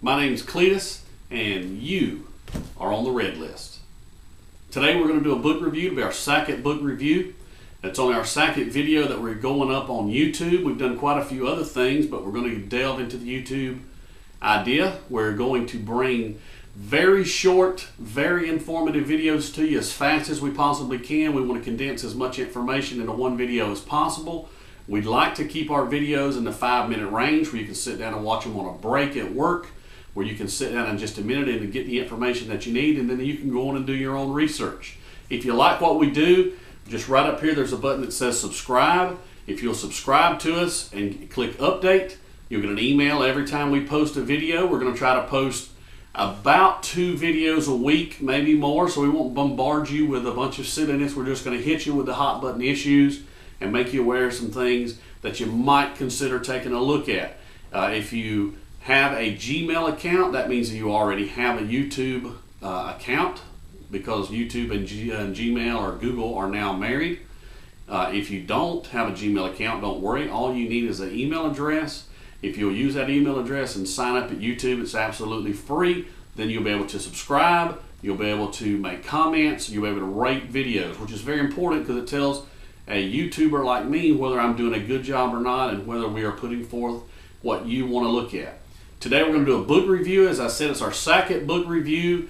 My name's Cletus, and you are on the red list. Today we're going to do a book review. It'll be our second book review. It's only our second video that we're going up on YouTube. We've done quite a few other things, but we're going to delve into the YouTube idea. We're going to bring very short, very informative videos to you as fast as we possibly can. We want to condense as much information into one video as possible. We'd like to keep our videos in the 5-minute range where you can sit down and watch them on a break at work, where you can sit down in just a minute and get the information that you need, and then you can go on and do your own research. If you like what we do, just right up here there's a button that says subscribe. If you'll subscribe to us and click update, you'll get an email every time we post a video. We're going to try to post about 2 videos a week, maybe more, so we won't bombard you with a bunch of silliness. We're just going to hit you with the hot button issues and make you aware of some things that you might consider taking a look at. If you have a Gmail account, that means that you already have a YouTube account, because YouTube and Gmail or Google are now married. If you don't have a Gmail account, don't worry. All you need is an email address. If you'll use that email address and sign up at YouTube, it's absolutely free. Then you'll be able to subscribe, you'll be able to make comments, you'll be able to rate videos, which is very important because it tells a YouTuber like me whether I'm doing a good job or not, and whether we are putting forth what you want to look at. Today we're going to do a book review. As I said, it's our second book review.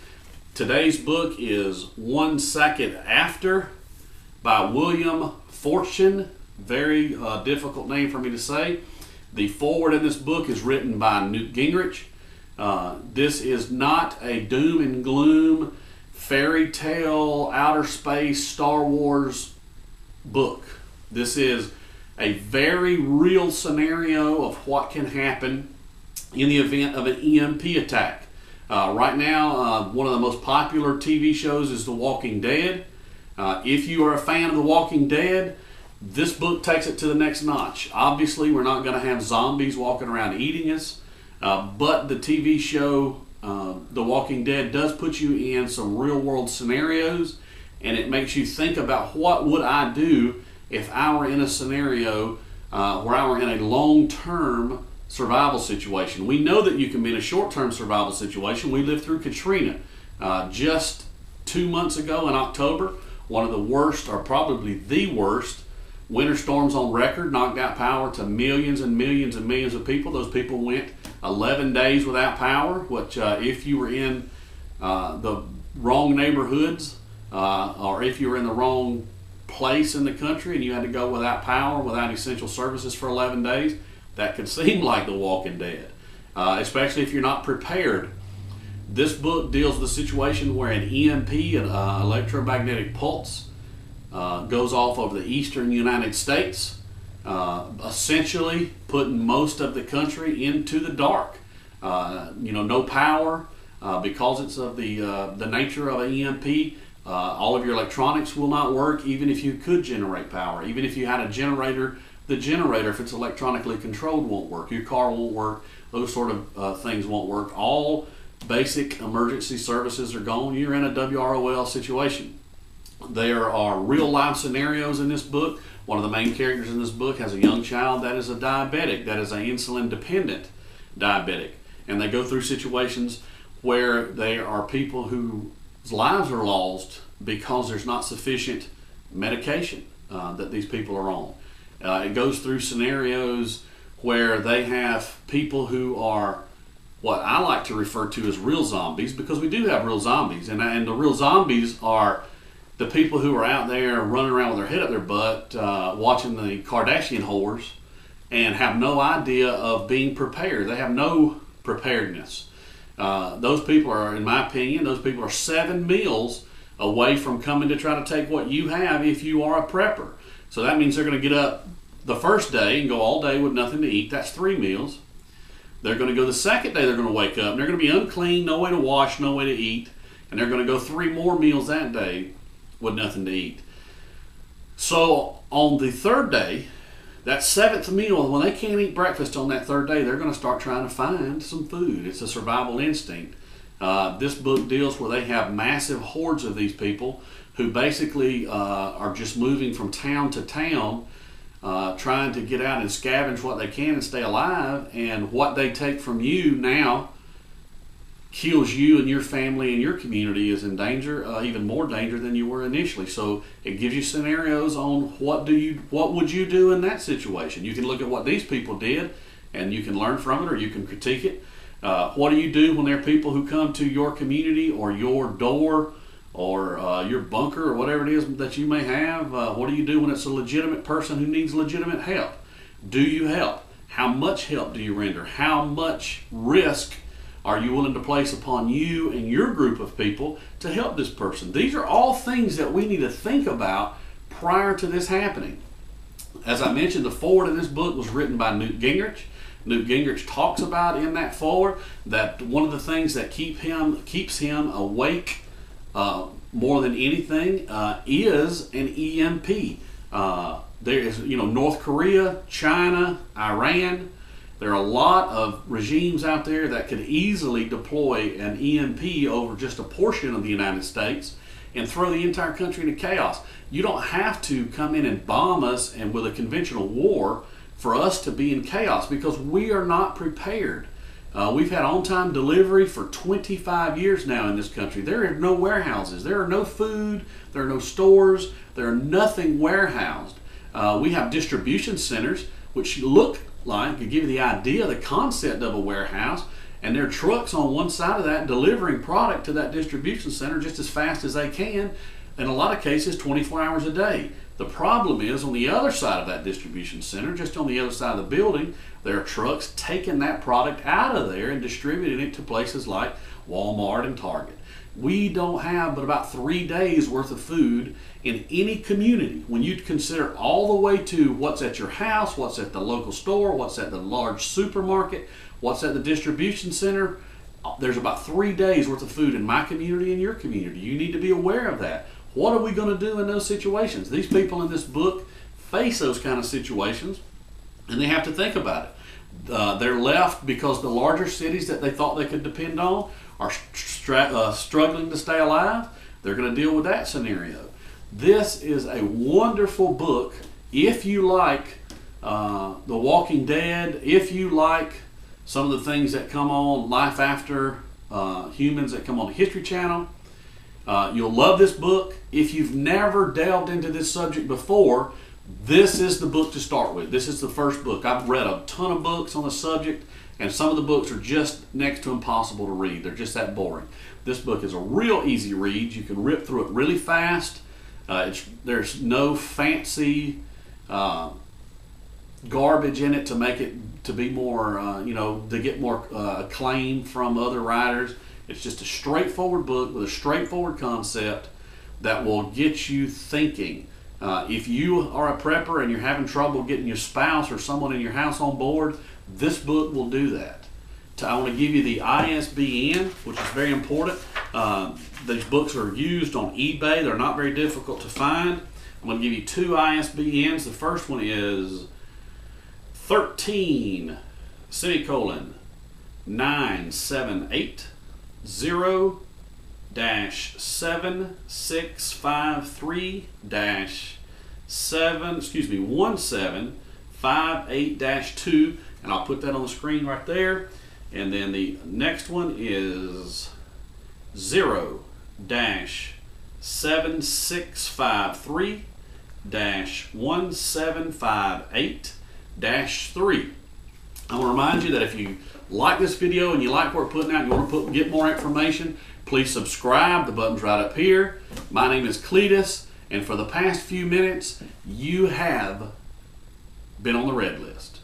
Today's book is 1 Second After by William Forstchen. Very difficult name for me to say. The foreword in this book is written by Newt Gingrich. This is not a doom and gloom, fairy tale, outer space, Star Wars book. This is a very real scenario of what can happen in the event of an EMP attack. Right now, one of the most popular TV shows is The Walking Dead. If you are a fan of The Walking Dead, this book takes it to the next notch. Obviously, we're not going to have zombies walking around eating us, but the TV show The Walking Dead does put you in some real-world scenarios, and it makes you think about what would I do if I were in a scenario where I were in a long-term survival situation. We know that you can be in a short-term survival situation. We lived through Katrina just 2 months ago in October. One of the worst, or probably the worst, winter storms on record. Knocked out power to millions and millions and millions of people. Those people went 11 days without power, which if you were in the wrong neighborhoods, or if you were in the wrong place in the country and you had to go without power, without essential services for 11 days, that could seem like The Walking Dead, especially if you're not prepared. This book deals with a situation where an EMP, an electromagnetic pulse, goes off over the eastern United States, essentially putting most of the country into the dark. No power, because it's of the nature of an EMP. All of your electronics will not work, even if you could generate power. Even if you had a generator, the generator, if it's electronically controlled, won't work. Your car won't work. Those sort of things won't work. All basic emergency services are gone. You're in a WROL situation. There are real life scenarios in this book. One of the main characters in this book has a young child that is a diabetic, that is an insulin dependent diabetic. And they go through situations where there are people whose lives are lost because there's not sufficient medication that these people are on. It goes through scenarios where they have people who are what I like to refer to as real zombies, because we do have real zombies, and the real zombies are the people who are out there running around with their head up their butt, watching the Kardashian whores, and have no idea of being prepared. They have no preparedness. Those people are, in my opinion, those people are 7 meals away from coming to try to take what you have if you are a prepper. So that means they're going to get up the first day and go all day with nothing to eat. That's 3 meals. They're going to go the second day, they're going to wake up, and they're going to be unclean, no way to wash, no way to eat, and they're going to go 3 more meals that day with nothing to eat. So on the third day, that 7th meal, when they can't eat breakfast on that 3rd day, they're going to start trying to find some food. It's a survival instinct. This book deals where they have massive hordes of these people who basically are just moving from town to town, trying to get out and scavenge what they can and stay alive. And what they take from you now kills you and your family and your community is in danger, even more danger than you were initially. So it gives you scenarios on what would you do in that situation. You can look at what these people did and you can learn from it, or you can critique it. What do you do when there are people who come to your community or your door or your bunker or whatever it is that you may have? What do you do when it's a legitimate person who needs legitimate help? Do you help? How much help do you render? How much risk are you willing to place upon you and your group of people to help this person? These are all things that we need to think about prior to this happening. As I mentioned, the foreword of this book was written by Newt Gingrich. Newt Gingrich talks about in that foreword that one of the things that keeps him awake more than anything is an EMP. There is, North Korea, China, Iran. There are a lot of regimes out there that could easily deploy an EMP over just a portion of the United States and throw the entire country into chaos. You don't have to come in and bomb us and with a conventional war for us to be in chaos, because we are not prepared. We've had on-time delivery for 25 years now in this country. There are no warehouses. There are no food. There are no stores. There are nothing warehoused. We have distribution centers which look like, to give you the idea, the concept of a warehouse, and there are trucks on one side of that delivering product to that distribution center just as fast as they can, in a lot of cases 24 hours a day. The problem is, on the other side of that distribution center, just on the other side of the building, there are trucks taking that product out of there and distributing it to places like Walmart and Target. We don't have but about 3 days worth of food in any community. When you consider all the way to what's at your house, what's at the local store, what's at the large supermarket, what's at the distribution center, there's about 3 days worth of food in my community and your community. You need to be aware of that. What are we going to do in those situations? These people in this book face those kind of situations, and they have to think about it. They're left because the larger cities that they thought they could depend on are struggling to stay alive. They're going to deal with that scenario. This is a wonderful book if you like The Walking Dead, if you like some of the things that come on Life After Humans that come on the History Channel. You'll love this book. If you've never delved into this subject before, this is the book to start with. This is the first book. I've read a ton of books on the subject, and some of the books are just next to impossible to read. They're just that boring. This book is a real easy read. You can rip through it really fast. There's no fancy garbage in it to make it to be more, to get more acclaim from other writers. It's just a straightforward book with a straightforward concept that will get you thinking. If you are a prepper and you're having trouble getting your spouse or someone in your house on board, this book will do that. I want to give you the ISBN, which is very important. These books are used on eBay. They're not very difficult to find. I'm going to give you two ISBNs. The first one is 13 semicolon 978 0-7653-1758-2, and I'll put that on the screen right there. And then the next one is 0-7653-1758-3. I want to remind you that if you like this video and you like what we're putting out and you want to get more information, please subscribe. The button's right up here. My name is Cletus, and for the past few minutes, you have been on the red list.